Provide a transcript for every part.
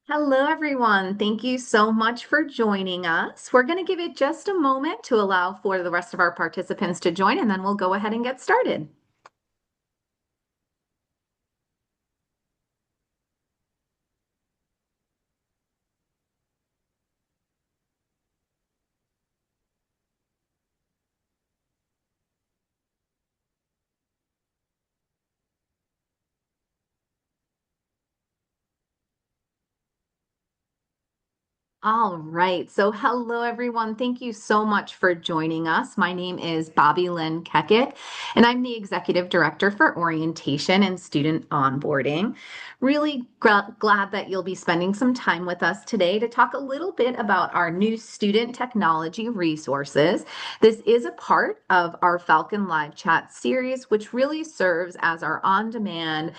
Hello, everyone. Thank you so much for joining us. We're going to give it just a moment to allow for the rest of our participants to join, and then we'll go ahead and get started. All right. So, hello, everyone. Thank you so much for joining us. My name is Bobby Lynn Kekic, and I'm the Executive Director for Orientation and Student Onboarding. Really glad that you'll be spending some time with us today to talk a little bit about our new student technology resources. This is a part of our Falcon Live Chat series, which really serves as our on demand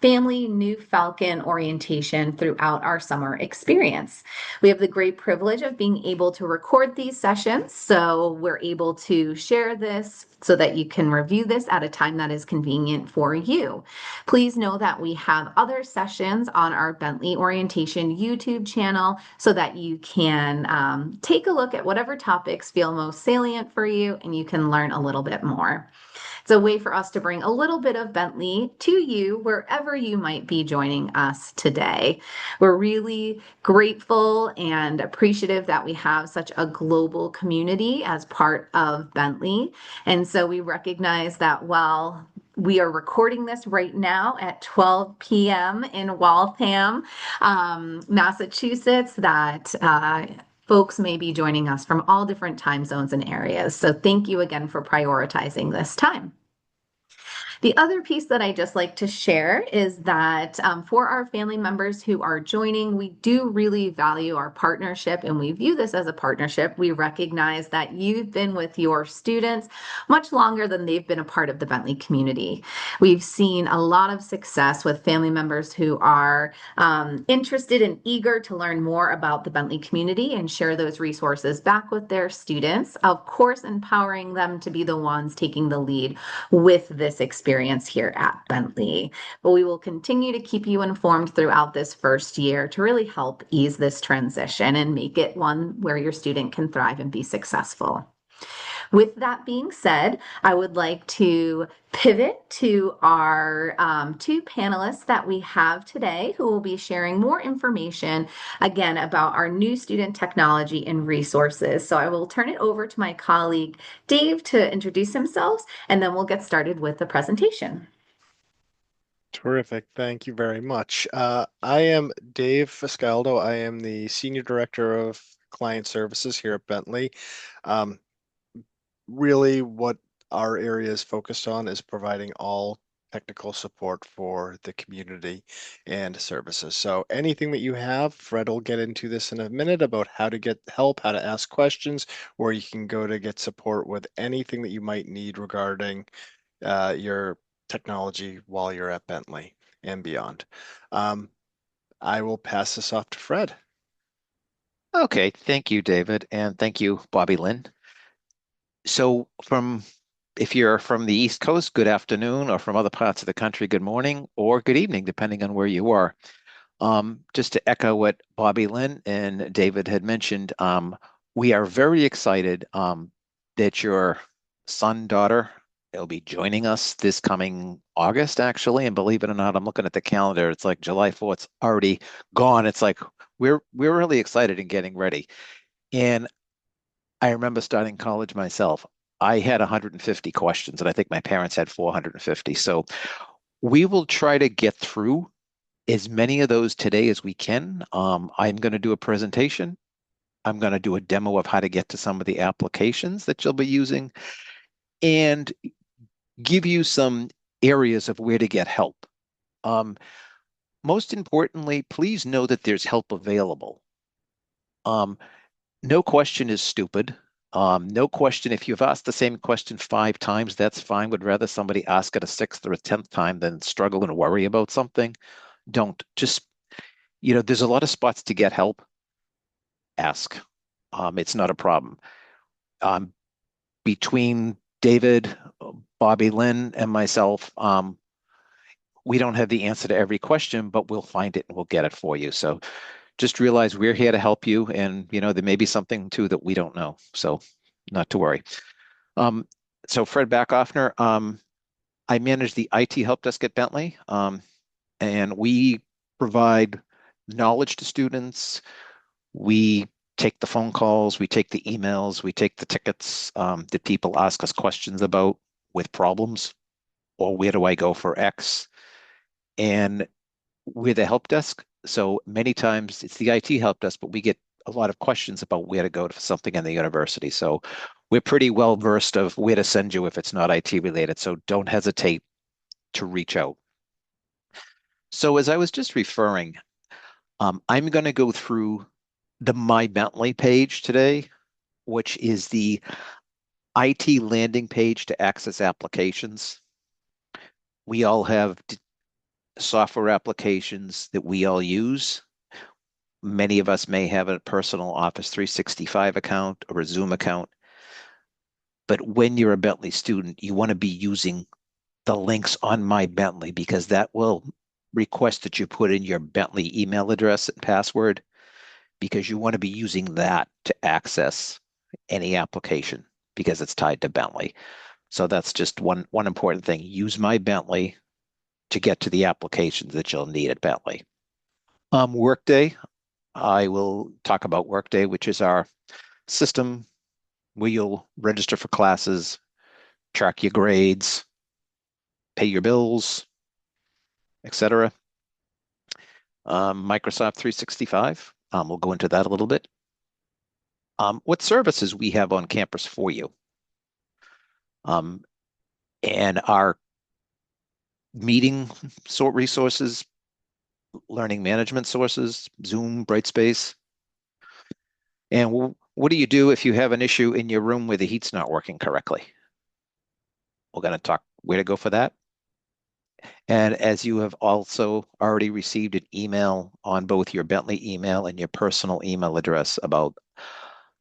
family new Falcon orientation throughout our summer experience. We have the great privilege of being able to record these sessions, so we're able to share this so that you can review this at a time that is convenient for you. Please know that we have other sessions on our Bentley Orientation YouTube channel so that you can take a look at whatever topics feel most salient for you and you can learn a little bit more. It's a way for us to bring a little bit of Bentley to you wherever you might be joining us today. We're really grateful and appreciative that we have such a global community as part of Bentley. And so we recognize that while we are recording this right now at 12 p.m. in Waltham, Massachusetts, that folks may be joining us from all different time zones and areas. So thank you again for prioritizing this time. The other piece that I just like to share is that for our family members who are joining, we do really value our partnership and we view this as a partnership. We recognize that you've been with your students much longer than they've been a part of the Bentley community. We've seen a lot of success with family members who are interested and eager to learn more about the Bentley community and share those resources back with their students, of course, empowering them to be the ones taking the lead with this experience here at Bentley. But we will continue to keep you informed throughout this first year to really help ease this transition and make it one where your student can thrive and be successful. With that being said, I would like to pivot to our two panelists that we have today who will be sharing more information again about our new student technology and resources. So I will turn it over to my colleague Dave to introduce himself, and then we'll get started with the presentation. Terrific. Thank you very much. I am Dave Fiscaldo. I am the Senior Director of Client Services here at Bentley. Um, Really, what our area is focused on is providing all technical support for the community and services. So anything that you have, Fred will get into this in a minute about how to get help, how to ask questions, where you can go to get support with anything that you might need regarding your technology while you're at Bentley and beyond. Um, I will pass this off to Fred. Okay, thank you, David, and thank you, Bobby Lynn. So if you're from the East Coast, good afternoon, or from other parts of the country, good morning or good evening, depending on where you are. Just to echo what Bobby Lynn and David had mentioned, we are very excited that your son, daughter, will be joining us this coming August, actually. And believe it or not, I'm looking at the calendar. It's like July 4th, it's already gone. It's like we're really excited and getting ready. And I remember starting college myself. I had 150 questions, and I think my parents had 450. So we will try to get through as many of those today as we can. I'm going to do a presentation. I'm going to do a demo of how to get to some of the applications that you'll be using and give you some areas of where to get help. Most importantly, please know that there's help available. No question is stupid. No question, if you've asked the same question 5 times, that's fine. Would rather somebody ask it a sixth or a 10th time than struggle and worry about something. Don't just, there's a lot of spots to get help. Ask. It's not a problem. Between David, Bobby Lynn, and myself, we don't have the answer to every question, but we'll find it and we'll get it for you. So just realize we're here to help you. And, there may be something too that we don't know. So not to worry. Um, so Fred Bachofner, I manage the IT help desk at Bentley, and we provide knowledge to students. We take the phone calls, we take the emails, we take the tickets that people ask us questions about with problems, or where do I go for X? And we're the help desk. So many times it's the IT help desk, but we get a lot of questions about where to go for something in the university. So we're pretty well versed of where to send you if it's not IT related. So don't hesitate to reach out. So as I was just referring, I'm going to go through the My Bentley page today, which is the IT landing page to access applications. We all have software applications that we all use. Many of us may have a personal Office 365 account or a Zoom account. But when you're a Bentley student, you want to be using the links on My Bentley because that will request that you put in your Bentley email address and password because you want to be using that to access any application because it's tied to Bentley. So that's just one important thing. Use My Bentley to get to the applications that you'll need at Bentley. Workday, I will talk about Workday, which is our system where you'll register for classes, track your grades, pay your bills, etc. Microsoft 365, we'll go into that a little bit. What services we have on campus for you. And our meeting sort resources, learning management sources, Zoom, Brightspace. And what do you do if you have an issue in your room where the heat's not working correctly? We're going to talk where to go for that. And as you have also already received an email on both your Bentley email and your personal email address about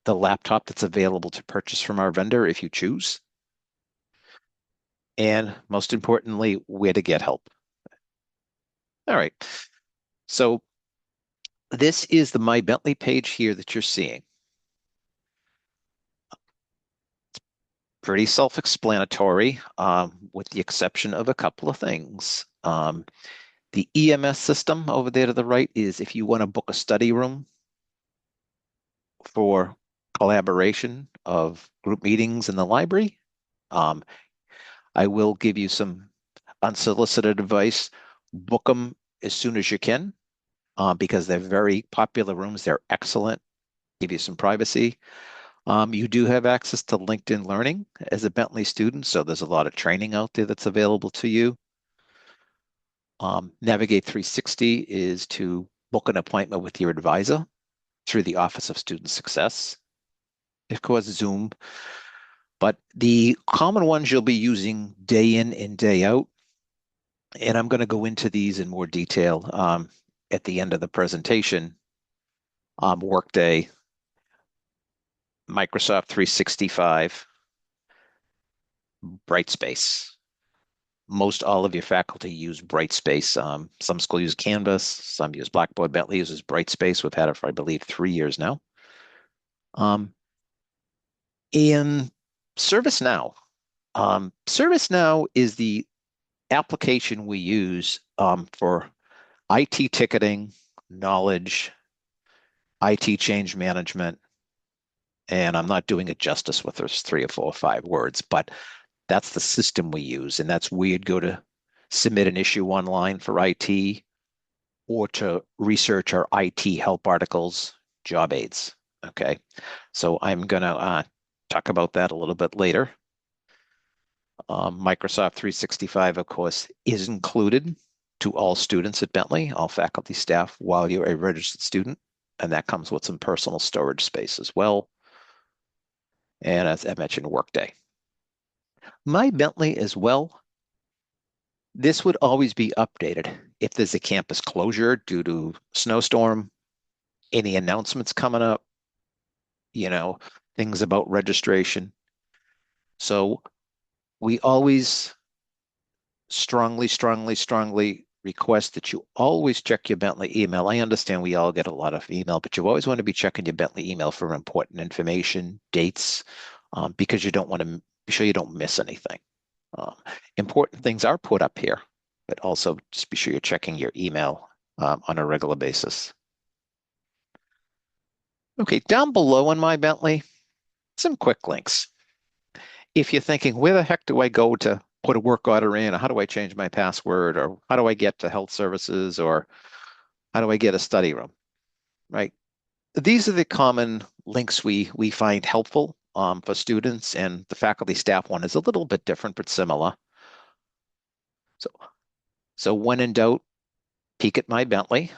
the laptop that's available to purchase from our vendor if you choose. And most importantly, where to get help. All right. So this is the My Bentley page here that you're seeing. Pretty self-explanatory, with the exception of a couple of things. The EMS system over there to the right is if you want to book a study room for collaboration of group meetings in the library. I will give you some unsolicited advice. Book them as soon as you can because they're very popular rooms. They're excellent, give you some privacy. You do have access to LinkedIn Learning as a Bentley student, so there's a lot of training out there that's available to you. Navigate 360 is to book an appointment with your advisor through the Office of Student Success. Of course, Zoom. But the common ones you'll be using day in and day out, and I'm going to go into these in more detail at the end of the presentation. Workday, Microsoft 365, Brightspace. Most all of your faculty use Brightspace. Some schools use Canvas, some use Blackboard. Bentley uses Brightspace. We've had it for, I believe, 3 years now. In ServiceNow, ServiceNow is the application we use for IT ticketing, knowledge, IT change management, and I'm not doing it justice with those 3 or 4 or 5 words, but that's the system we use, and that's where you'd go to submit an issue online for IT or to research our IT help articles, job aids. Okay, so I'm going to talk about that a little bit later. Microsoft 365, of course, is included to all students at Bentley, all faculty, staff, while you're a registered student, and that comes with some personal storage space as well. And as I mentioned, Workday. My Bentley as well. This would always be updated if there's a campus closure due to snowstorm, any announcements coming up, things about registration. So we always strongly, strongly, strongly request that you always check your Bentley email. I understand we all get a lot of email, but you always want to be checking your Bentley email for important information, dates, because you don't want to be sure you don't miss anything. Um, Important things are put up here, but also just be sure you're checking your email on a regular basis. Okay, down below on My Bentley, some quick links. If you're thinking, where the heck do I go to put a work order in, or how do I change my password, or how do I get to health services, or how do I get a study room, right? These are the common links we find helpful for students, and the faculty staff one is a little bit different but similar. So, so when in doubt, peek at My Bentley,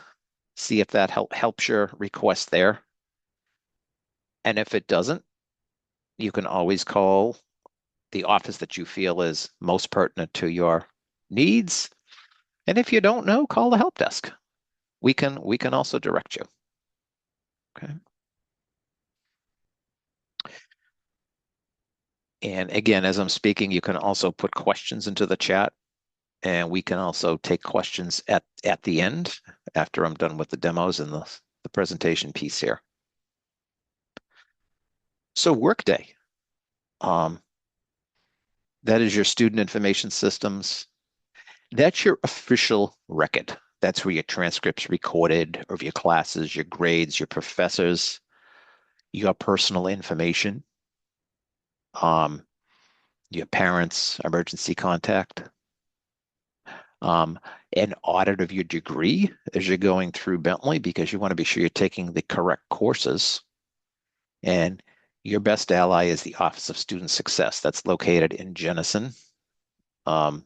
see if that helps your request there. And if it doesn't, you can always call the office that you feel is most pertinent to your needs. And if you don't know, call the help desk. We can also direct you. Okay. And again, as I'm speaking, you can also put questions into the chat, and we can also take questions at the end after I'm done with the demos and the presentation piece here. So Workday, um, that is your student information systems. That's your official record. That's where your transcripts recorded of your classes, your grades, your professors, your personal information, um, your parents' emergency contact, um, an audit of your degree as you're going through Bentley, because you want to be sure you're taking the correct courses. And your best ally is the Office of Student Success. That's located in Jenison, on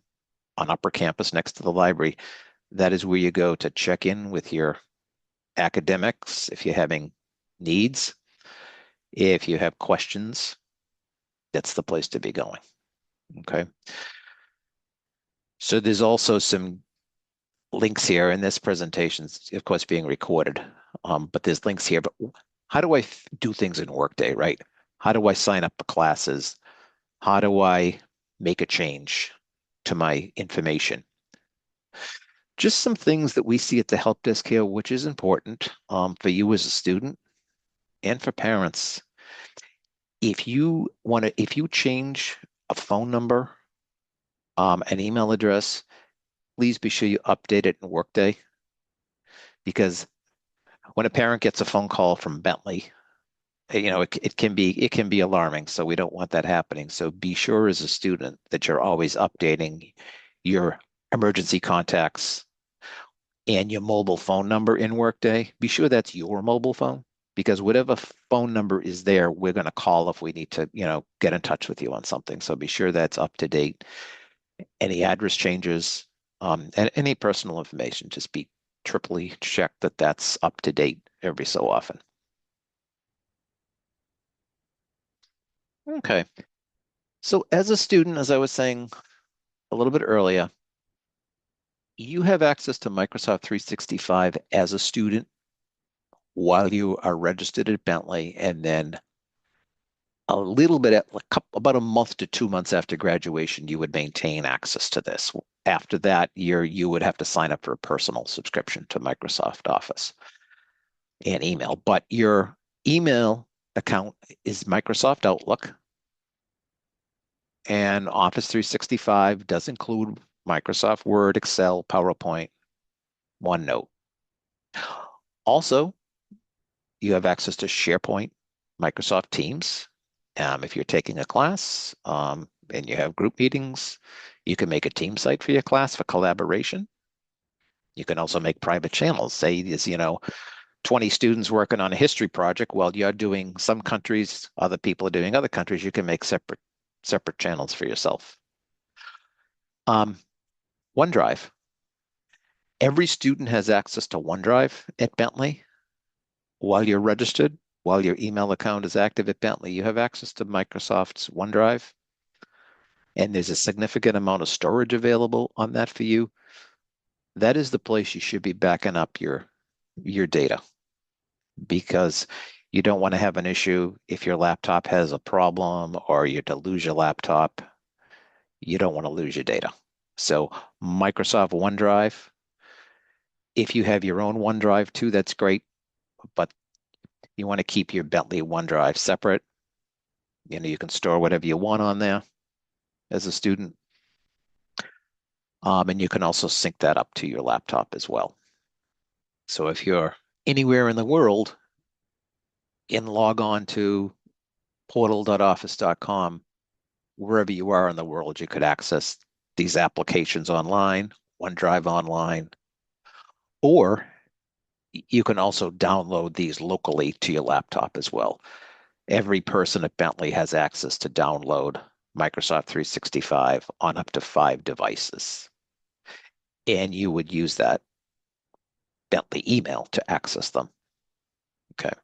Upper Campus next to the library. That is where you go to check in with your academics if you're having needs. If you have questions, that's the place to be going. Okay. So there's also some links here, in this presentation, of course, being recorded, but there's links here. But how do I do things in Workday, right? How do I sign up for classes? How do I make a change to my information? Just some things that we see at the help desk here, which is important for you as a student and for parents. If you change a phone number, an email address, please be sure you update it in Workday, because when a parent gets a phone call from Bentley, it can be alarming. So we don't want that happening. So be sure as a student that you're always updating your emergency contacts and your mobile phone number in Workday. Be sure that's your mobile phone, because whatever phone number is there, we're going to call if we need to, get in touch with you on something. So be sure that's up to date. Any address changes, and any personal information, just be triply check that that's up to date every so often. Okay. So as a student, as I was saying a little bit earlier, you have access to Microsoft 365 as a student while you are registered at Bentley, and then a little bit about a month to 2 months after graduation, you would maintain access to this. After that year, you would have to sign up for a personal subscription to Microsoft Office and email. But your email account is Microsoft Outlook, and Office 365 does include Microsoft Word, Excel, PowerPoint, OneNote. Also, you have access to SharePoint, Microsoft Teams. If you're taking a class and you have group meetings, you can make a team site for your class for collaboration. You can also make private channels. Say there's, 20 students working on a history project while you're doing some countries, other people are doing other countries. You can make separate channels for yourself. OneDrive. Every student has access to OneDrive at Bentley. While you're registered, while your email account is active at Bentley, you have access to Microsoft's OneDrive, and there's a significant amount of storage available on that for you. That is the place you should be backing up your data, because you don't want to have an issue if your laptop has a problem or you to lose your laptop. You don't want to lose your data. So Microsoft OneDrive, if you have your own OneDrive too, that's great, but you want to keep your Bentley OneDrive separate. You can store whatever you want on there as a student. And you can also sync that up to your laptop as well. So if you're anywhere in the world and log on to portal.office.com, wherever you are in the world, you could access these applications online, OneDrive online, or you can also download these locally to your laptop as well. Every person at Bentley has access to download Microsoft 365 on up to 5 devices. And you would use that Bentley email to access them. Okay.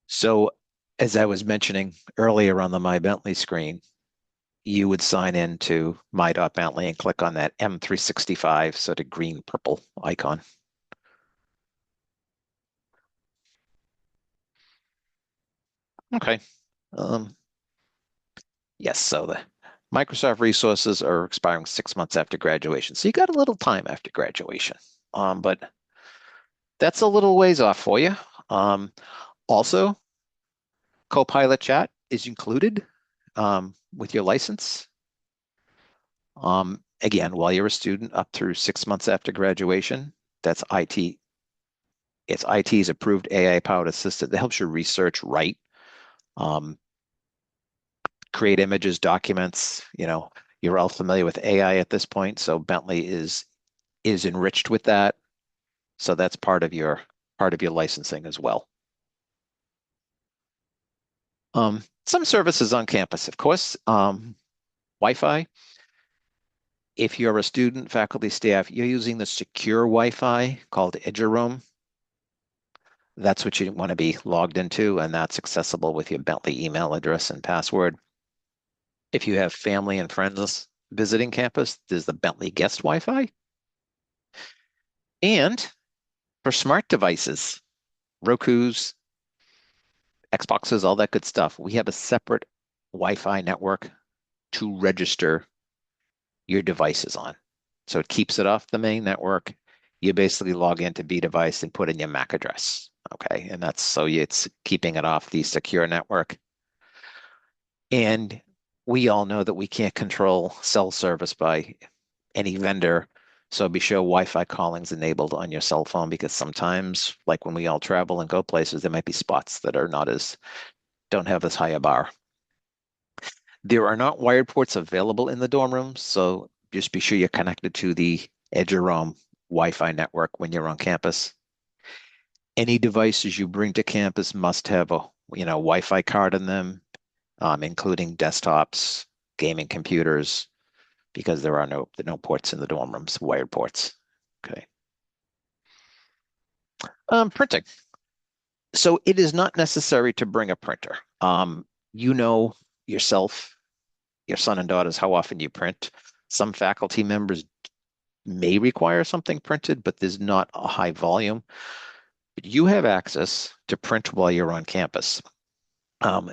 So as I was mentioning earlier on the My Bentley screen, you would sign in to my.bentley and click on that M365 sort of green purple icon. Okay. Yes, so the Microsoft resources are expiring 6 months after graduation. So you got a little time after graduation. But that's a little ways off for you. Also, Copilot chat is included with your license. Again, while you're a student up through 6 months after graduation, that's IT. It's IT's approved AI-powered assistant that helps you research, write, um, create images, documents. You're all familiar with AI at this point, so Bentley is enriched with that. So that's part of your licensing as well. Some services on campus, of course. Wi-Fi. If you're a student, faculty, staff, you're using the secure Wi-Fi called EduRoam. That's what you want to be logged into, and that's accessible with your Bentley email address and password. If you have family and friends visiting campus, there's the Bentley guest Wi-Fi. And for smart devices, Roku's, Xboxes, all that good stuff, we have a separate Wi-Fi network to register your devices on. So it keeps it off the main network. You basically log into B device and put in your MAC address. Okay, and it's keeping it off the secure network. And we all know that we can't control cell service by any vendor. So be sure Wi-Fi calling's enabled on your cell phone, because sometimes, like when we all travel and go places, there might be spots that don't have as high a bar. There are not wired ports available in the dorm rooms, so just be sure you're connected to the EduRoam Wi-Fi network when you're on campus. Any devices you bring to campus must have a Wi-Fi card in them, including desktops, gaming computers, because there are no ports in the dorm rooms, wired ports. Okay. Printing. So it is not necessary to bring a printer. You know yourself, your son and daughters, how often you print. Some faculty members may require something printed, but there's not a high volume. But you have access to print while you're on campus.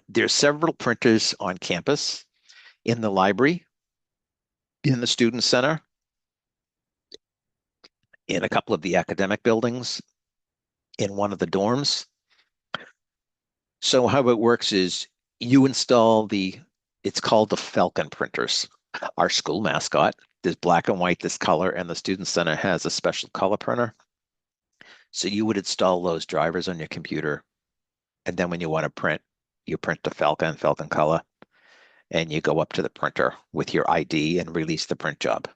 There's several printers on campus, in the library, in the student center, in a couple of the academic buildings, in one of the dorms. So how it works is you install it's called the Falcon printers, our school mascot. There's black and white, this color, and the student center has a special color printer. So you would install those drivers on your computer, and then when you want to print, you print the Falcon color, and you go up to the printer with your ID and release the print job.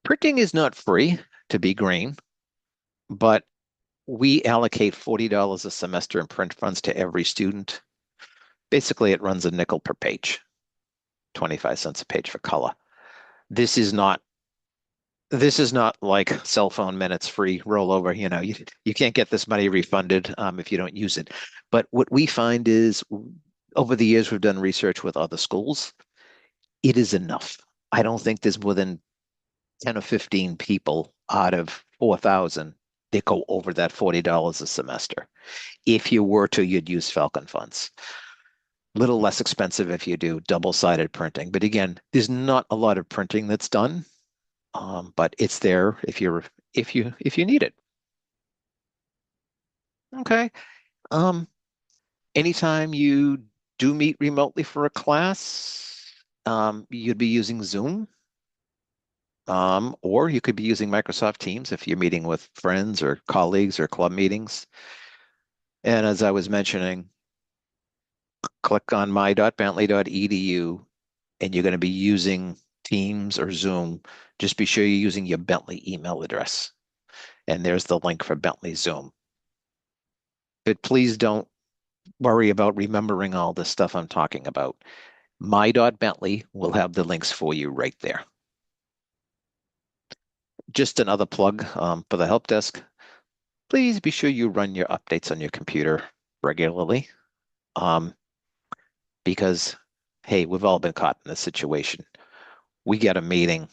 Printing is not free, to be green, but we allocate $40 a semester in print funds to every student. Basically, it runs a nickel per page, 25 cents a page for color. This is not like cell phone minutes free rollover. You can't get this money refunded if you don't use it. But what we find is, over the years, we've done research with other schools. It is enough. I don't think there's more than 10 or 15 people out of 4,000 that go over that $40 a semester. If you were to, you'd use Falcon funds. Little less expensive if you do double-sided printing. But again, there's not a lot of printing that's done, but it's there if you need it. Okay. Um, Anytime you do meet remotely for a class, you'd be using Zoom, or you could be using Microsoft Teams if you're meeting with friends or colleagues or club meetings. And as I was mentioning, click on my.bentley.edu and you're going to be using Teams or Zoom. Just be sure you're using your Bentley email address. And there's the link for Bentley Zoom. But please don't worry about remembering all this stuff I'm talking about. My.bentley will have the links for you right there. Just another plug for the help desk. Please be sure you run your updates on your computer regularly, because, hey, we've all been caught in this situation. We get a meeting.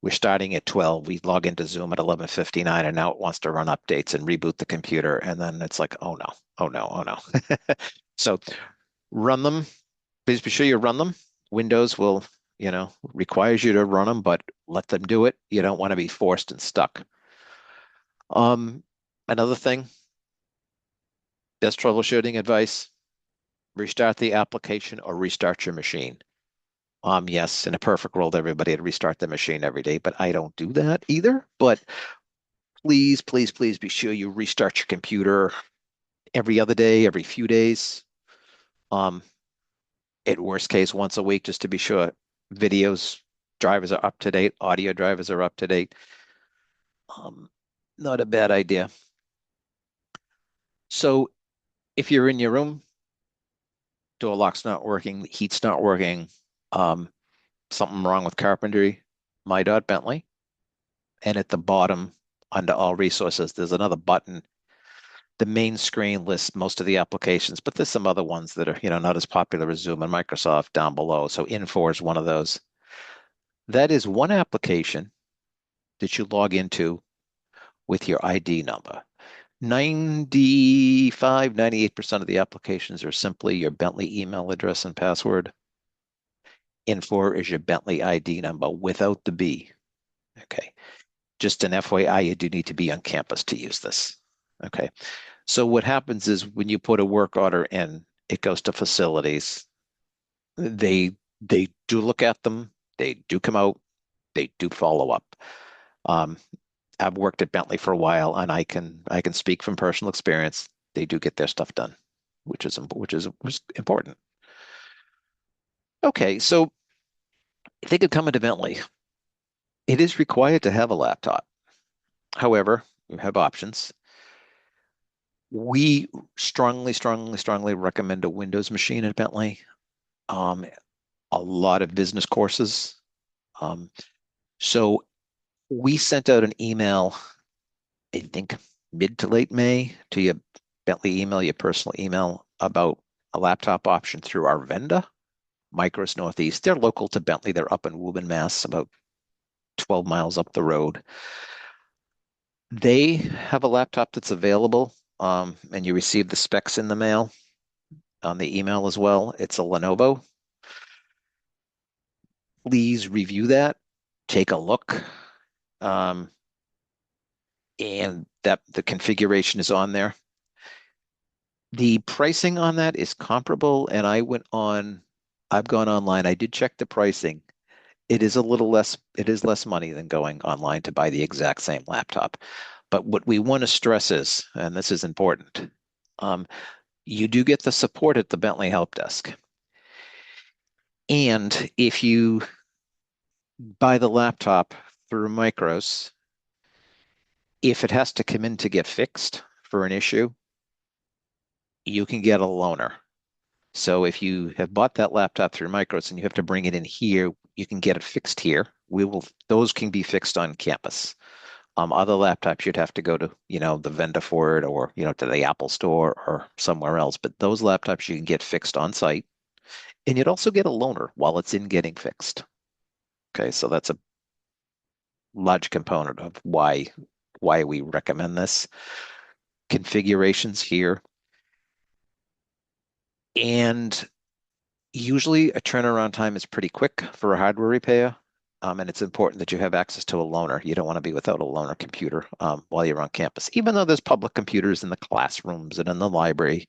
We're starting at 12. We log into Zoom at 11:59, and now it wants to run updates and reboot the computer. And then it's like, oh no, oh no, oh no. So run them. Please be sure you run them. Windows will, requires you to run them, but let them do it. You don't want to be forced and stuck. Another thing, best troubleshooting advice, restart the application or restart your machine. Yes, in a perfect world, everybody would restart the machine every day, but I don't do that either. But please, please, please be sure you restart your computer every other day, every few days. Um, at worst case, once a week, just to be sure videos drivers are up to date, audio drivers are up to date. Um, Not a bad idea. So if you're in your room, door lock's not working, heat's not working, um, something wrong with carpentry, my.bentley. And at the bottom, under all resources, there's another button. The main screen lists most of the applications, but there's some other ones that are, not as popular as Zoom and Microsoft down below. So Infor is one of those. That is one application that you log into with your ID number. 95, 98% of the applications are simply your Bentley email address and password. Infor is your Bentley ID number without the B. Okay. Just an FYI, you do need to be on campus to use this. Okay. So what happens is when you put a work order in, it goes to facilities. They do look at them. They do come out. They do follow up. Um, I've worked at Bentley for a while, and I can speak from personal experience. They do get their stuff done, which is important. Okay, so if they could come into Bentley, it is required to have a laptop. However, you have options. We strongly, strongly, strongly recommend a Windows machine at Bentley. Um, a lot of business courses. Um, so we sent out an email, I think mid to late May, to your Bentley email, your personal email, about a laptop option through our vendor, Micros Northeast. They're local to Bentley. They're up in Woburn, Mass, about 12 miles up the road. They have a laptop that's available, and you receive the specs in the mail on the email as well. It's a Lenovo. Please review that, take a look. Um, and that the configuration is on there. The pricing on that is comparable, and I've gone online. I did check the pricing. It is a little less, it is less money than going online to buy the exact same laptop. But what we want to stress is, and this is important, um, you do get the support at the Bentley Help Desk. And if you buy the laptop through Micros, if it has to come in to get fixed for an issue, you can get a loaner. So if you have bought that laptop through Micros and you have to bring it in here, you can get it fixed here. Those can be fixed on campus. Other laptops you'd have to go to, the vendor for it, or, to the Apple store or somewhere else. But those laptops you can get fixed on site, and you'd also get a loaner while it's in getting fixed. Okay, so that's a large component of why we recommend this. Configurations here. And Usually a turnaround time is pretty quick for a hardware repair. And it's important that you have access to a loaner. You don't want to be without a loaner computer while you're on campus, even though there's public computers in the classrooms and in the library.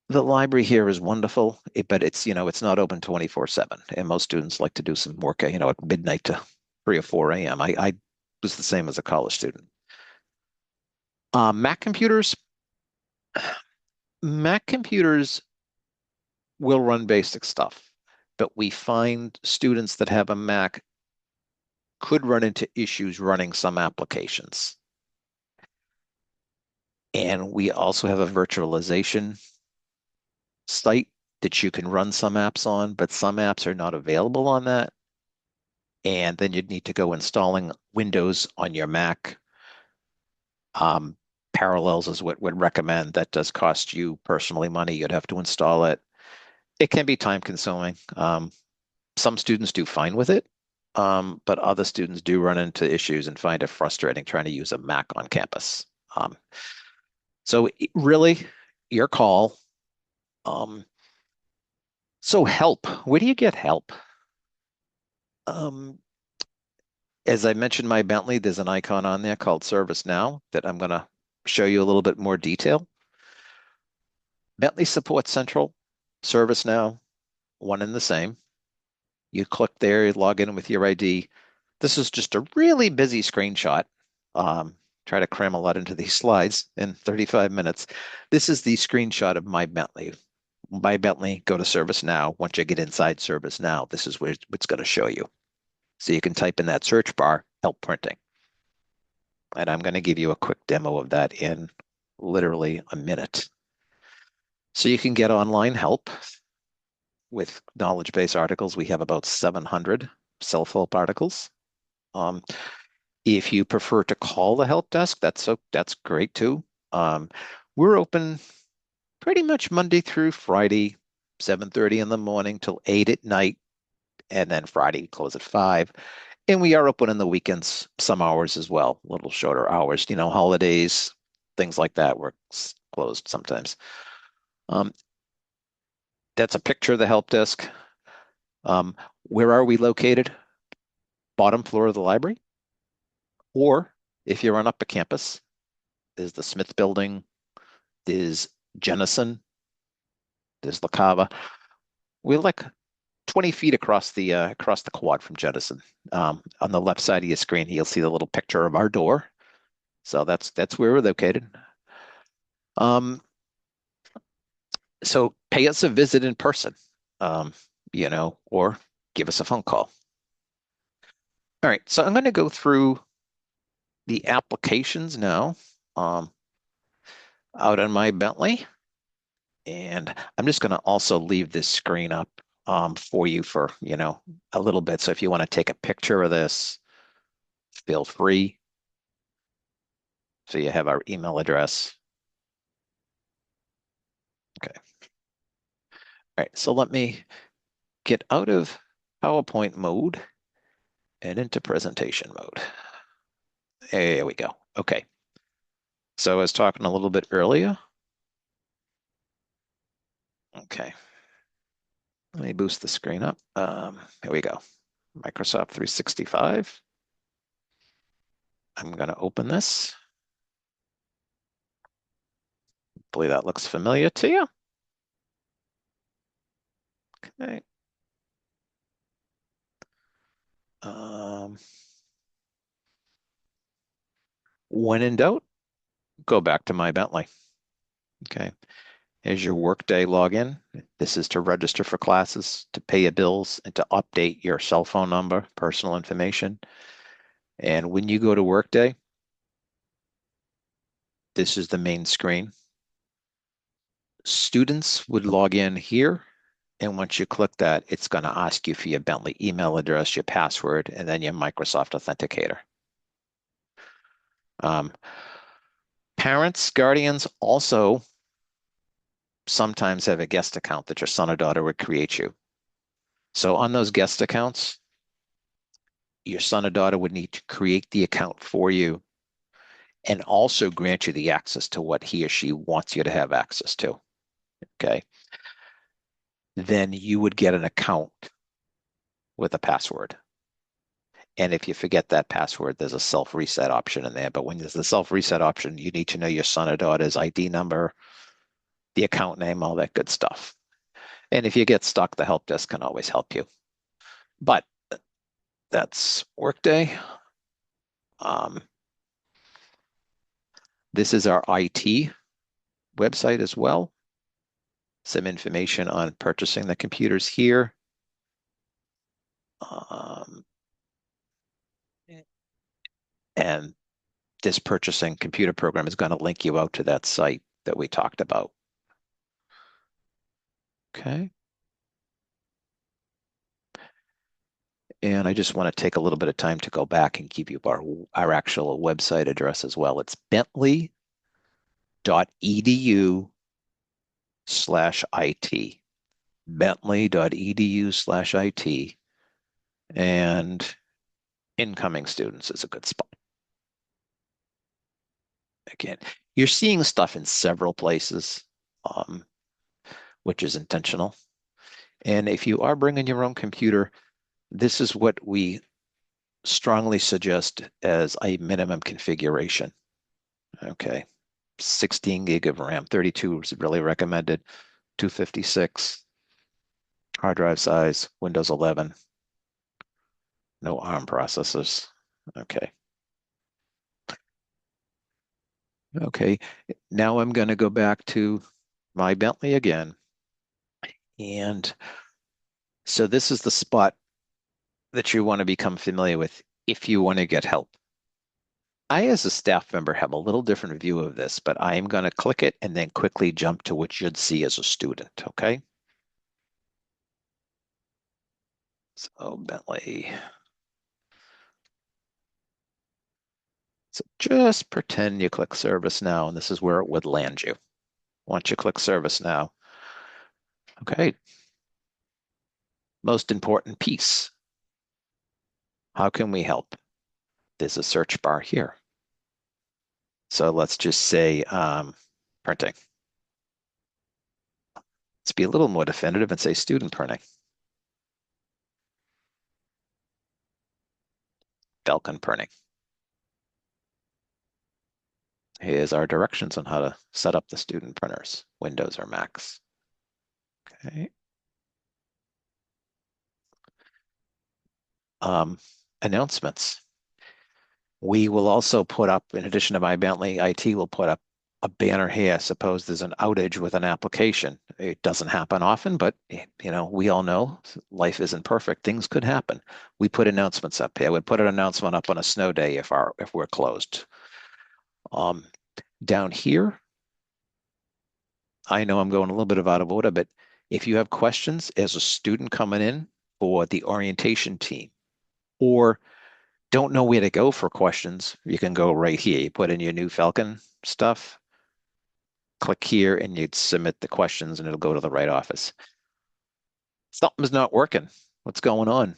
The library here is wonderful, but it's not open 24/7. And most students like to do some work, at midnight to 3 or 4 a.m. I was the same as a college student. Mac computers, Mac computers will run basic stuff, but we find students that have a Mac could run into issues running some applications. And we also have a virtualization site that you can run some apps on, but some apps are not available on that. And then you'd need to go installing Windows on your Mac. Um, Parallels is what would recommend. That does cost you personally money. You'd have to install it. It can be time consuming. Some students do fine with it, but other students do run into issues and find it frustrating trying to use a Mac on campus. So really, your call. Um, so help. Where do you get help? Um, as I mentioned, my Bentley, there's an icon on there called ServiceNow that I'm going to show you a little bit more detail. Bentley Support Central, ServiceNow, one and the same. You click there, you log in with your ID. This is just a really busy screenshot. Try to cram a lot into these slides in 35 minutes. This is the screenshot of my Bentley. My Bentley, go to ServiceNow. Once you get inside ServiceNow, this is where it's going to show you. So you can type in that search bar, help printing. And I'm going to give you a quick demo of that in literally a minute. So you can get online help with knowledge base articles. We have about 700 self-help articles. If you prefer to call the help desk, that's great too. We're open pretty much Monday through Friday, 7:30 in the morning till 8 at night, and then Friday we close at 5. And we are open on the weekends, some hours as well, a little shorter hours, holidays, things like that. We're closed sometimes. That's a picture of the help desk. Where are we located? Bottom floor of the library. Or if you're on upper campus, there's the Smith Building, there's Jennison, there's La Cava. We're like 20 feet across the quad from Jennison. On the left side of your screen, you'll see the little picture of our door. So that's where we're located. So pay us a visit in person, or give us a phone call. All right, so I'm going to go through the applications now out on my Bentley. And I'm just going to also leave this screen up for you for, a little bit. So if you want to take a picture of this, feel free. So you have our email address. Okay. All right, so let me get out of PowerPoint mode and into presentation mode. There we go. Okay. So I was talking a little bit earlier. Okay. Let me boost the screen up. Here we go. Microsoft 365. I'm going to open this. Hopefully that looks familiar to you. Okay. When in doubt, go back to my Bentley. Okay. Here's your Workday login. This is to register for classes, to pay your bills, and to update your cell phone number, personal information. And when you go to Workday, this is the main screen. Students would log in here. And once you click that, it's going to ask you for your Bentley email address, your password, and then your Microsoft Authenticator. Parents, guardians also sometimes have a guest account that your son or daughter would create you. So on those guest accounts, your son or daughter would need to create the account for you and also grant you the access to what he or she wants you to have access to. Okay. then you would get an account with a password. And if you forget that password, there's a self-reset option in there. But when there's the self-reset option, you need to know your son or daughter's ID number, the account name, all that good stuff. And if you get stuck, the help desk can always help you. But that's Workday. Um, this is our IT website as well. Some information on purchasing the computers here. And this purchasing computer program is going to link you out to that site that we talked about. Okay. And I just want to take a little bit of time to go back and give you our actual website address as well. It's bentley.edu/IT. bentley.edu/IT. And incoming students is a good spot. Again, you're seeing stuff in several places, which is intentional. And if you are bringing your own computer, this is what we strongly suggest as a minimum configuration. Okay, 16 gig of RAM, 32 is really recommended, 256, hard drive size, Windows 11, no ARM processors. Okay. Okay, now I'm going to go back to my Bentley again. And so this is the spot that you want to become familiar with if you want to get help. I, as a staff member, have a little different view of this, but I am going to click it and then quickly jump to what you'd see as a student, okay? So Bentley. So just pretend you click ServiceNow, and this is where it would land you. Once you click ServiceNow, okay, most important piece. How can we help? There's a search bar here. So let's just say printing. Let's be a little more definitive and say student printing. Falcon printing. Here's our directions on how to set up the student printers, Windows or Macs. Okay. Announcements. We will also put up, in addition to My Bentley, IT will put up a banner here. Suppose there's an outage with an application. It doesn't happen often, but we all know life isn't perfect. Things could happen. We put announcements up here. We put an announcement up on a snow day if we're closed. Down here, I know I'm going a little bit out of order, but if you have questions as a student coming in for the orientation team, or don't know where to go for questions, you can go right here. You put in your new Falcon stuff, click here, and you'd submit the questions, and it'll go to the right office. Something's not working. What's going on?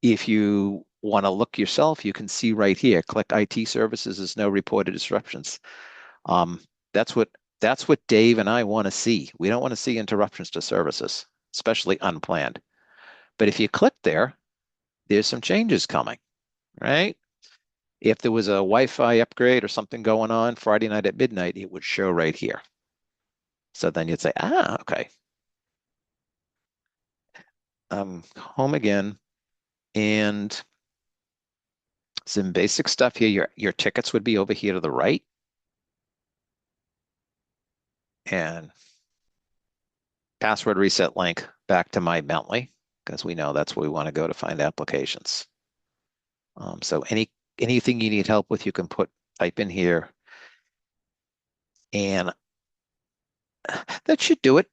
If you want to look yourself, you can see right here. Click IT services. There's no reported disruptions. That's what Dave and I want to see. We don't want to see interruptions to services, especially unplanned. But if you click there, there's some changes coming, right? If there was a Wi-Fi upgrade or something going on Friday night at midnight, it would show right here. So then you'd say, okay. Home again. And some basic stuff here. Your tickets would be over here to the right. And password reset link back to my Bentley, because we know that's where we want to go to find applications. So anything you need help with, you can type in here. And that should do it.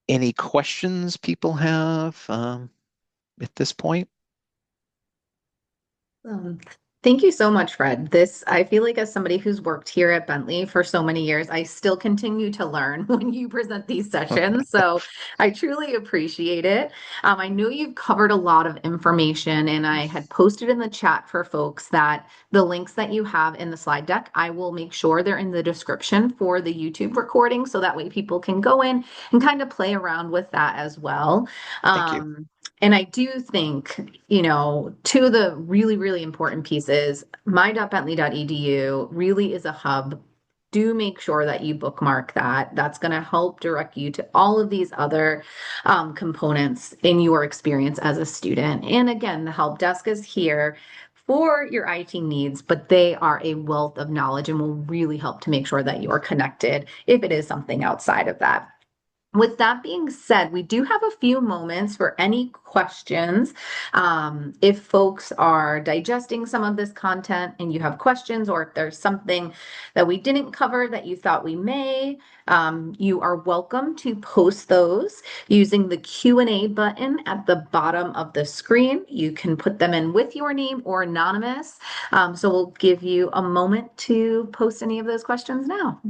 Any questions people have at this point? Um, Thank you so much, Fred. I feel like as somebody who's worked here at Bentley for so many years, I still continue to learn when you present these sessions. So I truly appreciate it. I know you've covered a lot of information, and I had posted in the chat for folks that the links that you have in the slide deck, I will make sure they're in the description for the YouTube recording so that way people can go in and kind of play around with that as well. Thank you. And I do think, two of the really, really important pieces, my.bentley.edu really is a hub. Do make sure that you bookmark that. That's going to help direct you to all of these other components in your experience as a student. And again, the help desk is here for your IT needs, but they are a wealth of knowledge and will really help to make sure that you're connected if it is something outside of that. With that being said, we do have a few moments for any questions. If folks are digesting some of this content and you have questions, or if there's something that we didn't cover that you thought we may, you are welcome to post those using the Q&A button at the bottom of the screen. You can put them in with your name or anonymous. So we'll give you a moment to post any of those questions now.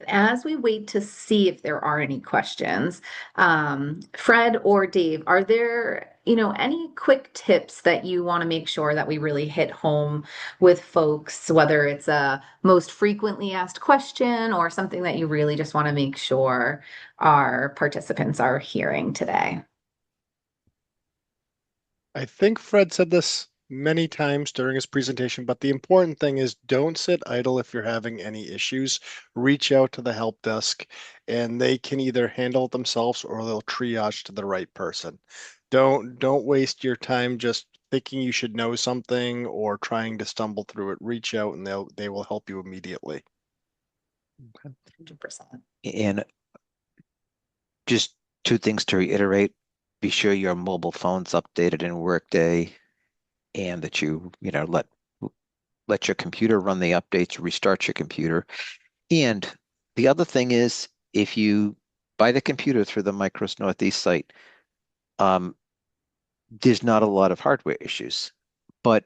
As we wait to see if there are any questions, Fred or Dave, are there, any quick tips that you want to make sure that we really hit home with folks, whether it's a most frequently asked question or something that you really just want to make sure our participants are hearing today? I think Fred said this many times during his presentation, but the important thing is don't sit idle if you're having any issues. Reach out to the help desk and they can either handle it themselves or they'll triage to the right person. Don't waste your time just thinking you should know something or trying to stumble through it. Reach out and they will help you immediately. 100%. And just two things to reiterate. Be sure your mobile phone's updated in Workday and that let your computer run the updates, restart your computer. And the other thing is if you buy the computer through the Micros Northeast site, there's not a lot of hardware issues. But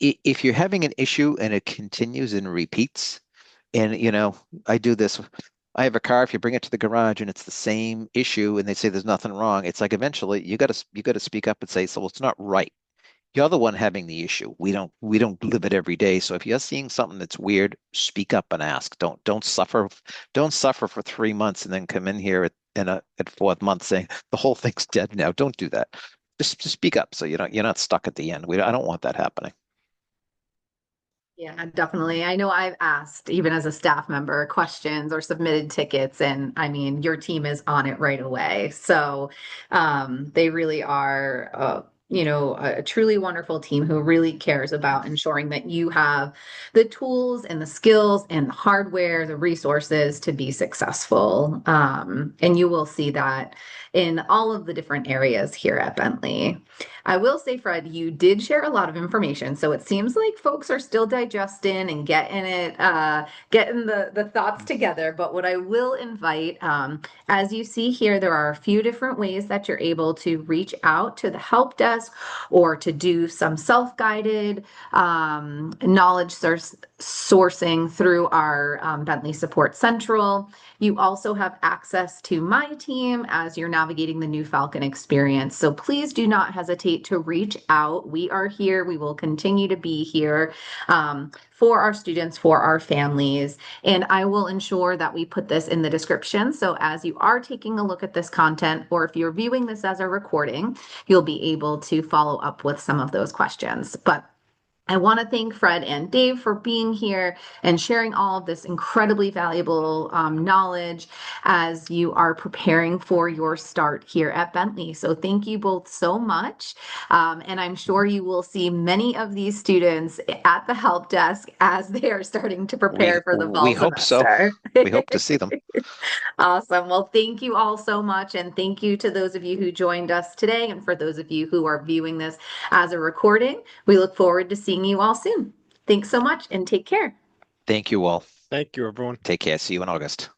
if you're having an issue and it continues and repeats, and I do this. I have a car. If you bring it to the garage and it's the same issue, and they say there's nothing wrong, it's like eventually you got to speak up and say, so it's not right. You're the one having the issue. We don't live it every day. So if you're seeing something that's weird, speak up and ask. Don't suffer for 3 months and then come in here at fourth month saying the whole thing's dead now. Don't do that. Just speak up so you're not stuck at the end. I don't want that happening. Yeah, definitely. I know I've asked, even as a staff member, questions or submitted tickets, and I mean, your team is on it right away. So they really are, a truly wonderful team who really cares about ensuring that you have the tools and the skills and the hardware, the resources to be successful. And you will see that in all of the different areas here at Bentley. I will say, Fred, you did share a lot of information, so it seems like folks are still digesting and getting the thoughts together. But what I will invite, as you see here, there are a few different ways that you're able to reach out to the help desk or to do some self-guided knowledge sourcing through our Bentley Support Central. You also have access to my team as you're navigating the new Falcon experience. So please do not hesitate to reach out. We are here. We will continue to be here for our students, for our families. And I will ensure that we put this in the description. So as you are taking a look at this content, or if you're viewing this as a recording, you'll be able to follow up with some of those questions. But I want to thank Fred and Dave for being here and sharing all of this incredibly valuable knowledge as you are preparing for your start here at Bentley. So thank you both so much. And I'm sure you will see many of these students at the help desk as they are starting to We prepare for the we fall hope so. semester. We hope to see them. Awesome. Well, thank you all so much. And thank you to those of you who joined us today. And for those of you who are viewing this as a recording, we look forward to seeing you all soon. Thanks so much and take care. Thank you all. Thank you, everyone. Take care. See you in August.